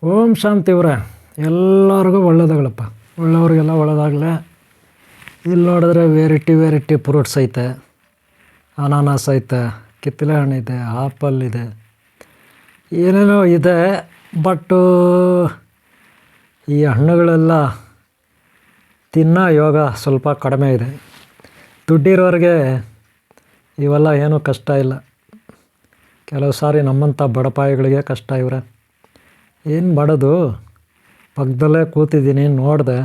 ಓಂ ಶಾಂತಿ ಇವರೇ, ಎಲ್ಲರಿಗೂ ಒಳ್ಳೇದಾಗಳಪ್ಪ. ಒಳ್ಳೆಯವ್ರಿಗೆಲ್ಲ ಒಳ್ಳೇದಾಗಲಿ. ಇಲ್ಲಿ ನೋಡಿದ್ರೆ ವೆರೈಟಿ ಫ್ರೂಟ್ಸ್ ಐತೆ. ಅನಾನಸ್ ಐತೆ, ಕಿತ್ತಳೆ ಹಣ್ಣಿದೆ, ಆಪಲ್ ಇದೆ, ಏನೇನೋ ಇದೆ. ಬಟ್ಟು ಈ ಹಣ್ಣುಗಳೆಲ್ಲ ತಿನ್ನೋ ಯೋಗ ಸ್ವಲ್ಪ ಕಡಿಮೆ ಇದೆ. ದುಡ್ಡಿರೋರಿಗೆ ಇವೆಲ್ಲ ಏನೂ ಕಷ್ಟ ಇಲ್ಲ. ಕೆಲವು ಸಾರಿ ನಮ್ಮಂಥ ಬಡಪಾಯಿಗಳಿಗೆ ಕಷ್ಟ ಇವರೇ. ಏನು ಮಾಡೋದು, ಪಕ್ಕದಲ್ಲೇ ಕೂತಿದ್ದೀನಿ, ನೋಡಿದೆ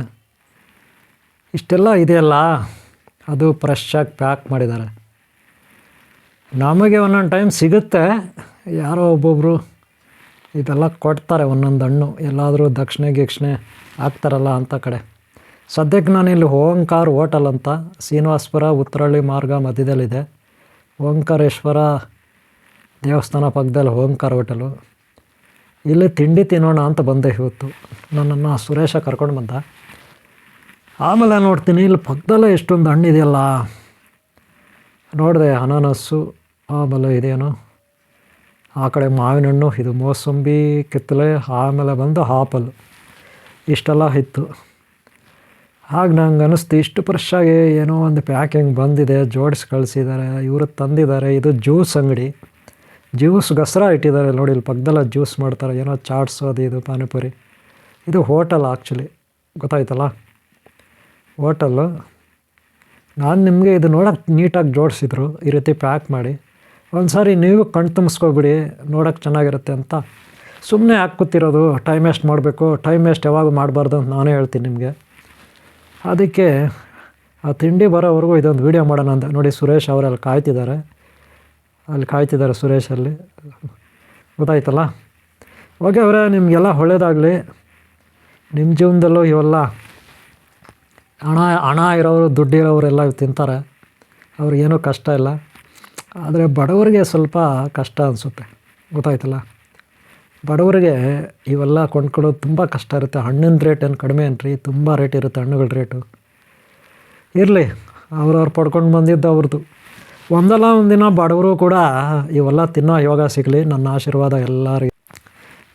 ಇಷ್ಟೆಲ್ಲ ಇದೆಯಲ್ಲ, ಅದು ಫ್ರೆಶ್ಶಾಗಿ ಪ್ಯಾಕ್ ಮಾಡಿದ್ದಾರೆ. ನಮಗೆ ಒಂದೊಂದು ಟೈಮ್ ಸಿಗುತ್ತೆ, ಯಾರೋ ಒಬ್ಬೊಬ್ಬರು ಇದೆಲ್ಲ ಕೊಡ್ತಾರೆ ಒಂದೊಂದು ಹಣ್ಣು, ಎಲ್ಲಾದರೂ ದಕ್ಷಿಣೆ ಹಾಕ್ತಾರಲ್ಲ ಅಂಥ ಕಡೆ. ಸದ್ಯಕ್ಕೆ ನಾನು ಇಲ್ಲಿ ಓಂಕಾರ ಹೋಟೆಲ್ ಅಂತ ಶ್ರೀನಿವಾಸಪುರ ಉತ್ತರಹಳ್ಳಿ ಮಾರ್ಗ ಮಧ್ಯದಲ್ಲಿದೆ. ಓಂಕಾರೇಶ್ವರ ದೇವಸ್ಥಾನ ಪಕ್ಕದಲ್ಲಿ ಓಂಕಾರ ಹೋಟೆಲು. ಇಲ್ಲಿ ತಿಂಡಿ ತಿನ್ನೋಣ ಅಂತ ಬಂದೆ ಇವತ್ತು. ನನ್ನನ್ನು ಸುರೇಶ ಕರ್ಕೊಂಡು ಬಂದ. ಆಮೇಲೆ ನೋಡ್ತೀನಿ ಇಲ್ಲಿ ಪಕ್ಕದಲ್ಲೇ ಎಷ್ಟೊಂದು ಹಣ್ಣಿದೆಯಲ್ಲ. ನೋಡಿದೆ ಅನಾನಸ್ಸು, ಆಮೇಲೆ ಇದೇನು ಆ ಕಡೆ ಮಾವಿನ ಹಣ್ಣು, ಇದು ಮೋಸಂಬಿ, ಕಿತ್ತಳೆ, ಆಮೇಲೆ ಬಂದು ಆಪಲ್, ಇಷ್ಟೆಲ್ಲ ಇತ್ತು. ಆಗ ನಂಗೆ ಅನ್ನಿಸ್ತು ಇಷ್ಟು ಫ್ರೆಶ್ಶಾಗಿ ಏನೋ ಒಂದು ಪ್ಯಾಕಿಂಗ್ ಬಂದಿದೆ, ಜೋಡಿಸಿ ಕಳಿಸಿದ್ದಾರೆ, ಇವರು ತಂದಿದ್ದಾರೆ. ಇದು ಜ್ಯೂಸ್ ಅಂಗಡಿ, ಜ್ಯೂಸ್ ಗಸರ ಇಟ್ಟಿದ್ದಾರೆ ನೋಡಿ. ಇಲ್ಲಿ ಪಕ್ಕದಲ್ಲ ಜ್ಯೂಸ್ ಮಾಡ್ತಾರೆ, ಏನೋ ಚಾಟ್ಸು ಅದು ಇದು ಪಾನಿಪುರಿ. ಇದು ಹೋಟೆಲ್ ಆ್ಯಕ್ಚುಲಿ, ಗೊತ್ತಾಯ್ತಲ್ಲ, ಹೋಟೆಲ್ಲು. ನಾನು ನಿಮಗೆ ಇದು ನೋಡೋಕ್ಕೆ ನೀಟಾಗಿ ಜೋಡಿಸಿದ್ರು ಈ ರೀತಿ ಪ್ಯಾಕ್ ಮಾಡಿ. ಒಂದು ಸಾರಿ ನೀವು ಕಣ್ ತುಂಬಿಸ್ಕೊಬಿಡಿ, ನೋಡೋಕ್ಕೆ ಚೆನ್ನಾಗಿರುತ್ತೆ ಅಂತ. ಸುಮ್ಮನೆ ಹಾಕ್ಕೊತಿರೋದು, ಟೈಮ್ ವೇಸ್ಟ್ ಮಾಡಬೇಕು, ಟೈಮ್ ವೇಸ್ಟ್ ಯಾವಾಗ ಮಾಡಬಾರ್ದು ಅಂತ ನಾನೇ ಹೇಳ್ತೀನಿ ನಿಮಗೆ. ಅದಕ್ಕೆ ಆ ತಿಂಡಿ ಬರೋವರೆಗೂ ಇದೊಂದು ವೀಡಿಯೋ ಮಾಡೋಣ ಅಂತ ನೋಡಿ. ಸುರೇಶ್ ಅವರಲ್ಲಿ ಕಾಯ್ತಿದ್ದಾರೆ ಸುರೇಶಲ್ಲಿ, ಗೊತ್ತಾಯ್ತಲ್ಲ. ಓಕೆ ಅವರೇ, ನಿಮಗೆಲ್ಲ ಒಳ್ಳೆಯದಾಗಲಿ. ನಿಮ್ಮ ಜೀವನದಲ್ಲೂ ಇವೆಲ್ಲ ಹಣ ಇರೋರು, ದುಡ್ಡಿರೋರೆಲ್ಲ ತಿಂತಾರೆ, ಅವ್ರಿಗೇನೂ ಕಷ್ಟ ಇಲ್ಲ. ಆದರೆ ಬಡವರಿಗೆ ಸ್ವಲ್ಪ ಕಷ್ಟ ಅನಿಸುತ್ತೆ, ಗೊತ್ತಾಯ್ತಲ್ಲ. ಬಡವರಿಗೆ ಇವೆಲ್ಲ ಕೊಂಡ್ಕೊಳ್ಳೋದು ತುಂಬ ಕಷ್ಟ ಇರುತ್ತೆ. ಹಣ್ಣಿನ ರೇಟ್ ಏನು ಕಡಿಮೆ ಏನ್ರಿ, ತುಂಬ ರೇಟ್ ಇರುತ್ತೆ ಹಣ್ಣುಗಳ ರೇಟು. ಇರಲಿ, ಅವ್ರವ್ರು ಪಡ್ಕೊಂಡು ಬಂದಿದ್ದು ಅವ್ರದ್ದು. ಒಂದಲ್ಲ ಒಂದಿನ ಬಡವರು ಕೂಡ ಇವೆಲ್ಲ ತಿನ್ನೋ ಯೋಗ ಸಿಗಲಿ, ನನ್ನ ಆಶೀರ್ವಾದ ಎಲ್ಲರಿಗೆ.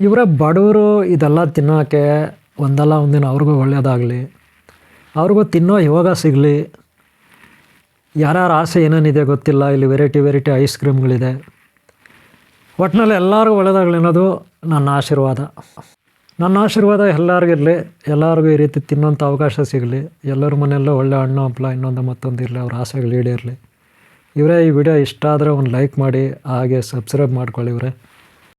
ಇವರ ಬಡವರು ಇದೆಲ್ಲ ತಿನ್ನೋಕ್ಕೆ ಒಂದಲ್ಲ ಒಂದಿನ ಅವ್ರಿಗೂ ಒಳ್ಳೆಯದಾಗಲಿ, ಅವ್ರಿಗೂ ತಿನ್ನೋ ಯೋಗ ಸಿಗಲಿ. ಯಾರ್ಯಾರ ಆಸೆ ಏನೇನಿದೆ ಗೊತ್ತಿಲ್ಲ. ಇಲ್ಲಿ ವೆರೈಟಿ ಐಸ್ ಕ್ರೀಮ್ಗಳಿದೆ. ಒಟ್ಟಿನಲ್ಲಿ ಎಲ್ಲರಿಗೂ ಒಳ್ಳೆಯದಾಗಲಿ ಅನ್ನೋದು ನನ್ನ ಆಶೀರ್ವಾದ. ನನ್ನ ಆಶೀರ್ವಾದ ಎಲ್ಲರಿಗಿರಲಿ, ಎಲ್ಲರಿಗೂ ಈ ರೀತಿ ತಿನ್ನೋಂಥ ಅವಕಾಶ ಸಿಗಲಿ. ಎಲ್ಲರ ಮನೆಯಲ್ಲೂ ಒಳ್ಳೆ ಹಣ್ಣು ಹಂಪಲ ಇನ್ನೊಂದು ಮತ್ತೊಂದು ಇರಲಿ, ಅವ್ರ ಆಸೆಗಳು ಈಡೇರಲಿ. ಇವರೇ ಈ ವಿಡಿಯೋ ಇಷ್ಟ ಆದರೆ ಒಂದು ಲೈಕ್ ಮಾಡಿ, ಹಾಗೆ ಸಬ್ಸ್ಕ್ರೈಬ್ ಮಾಡ್ಕೊಳ್ಳಿ ಇವರೇ.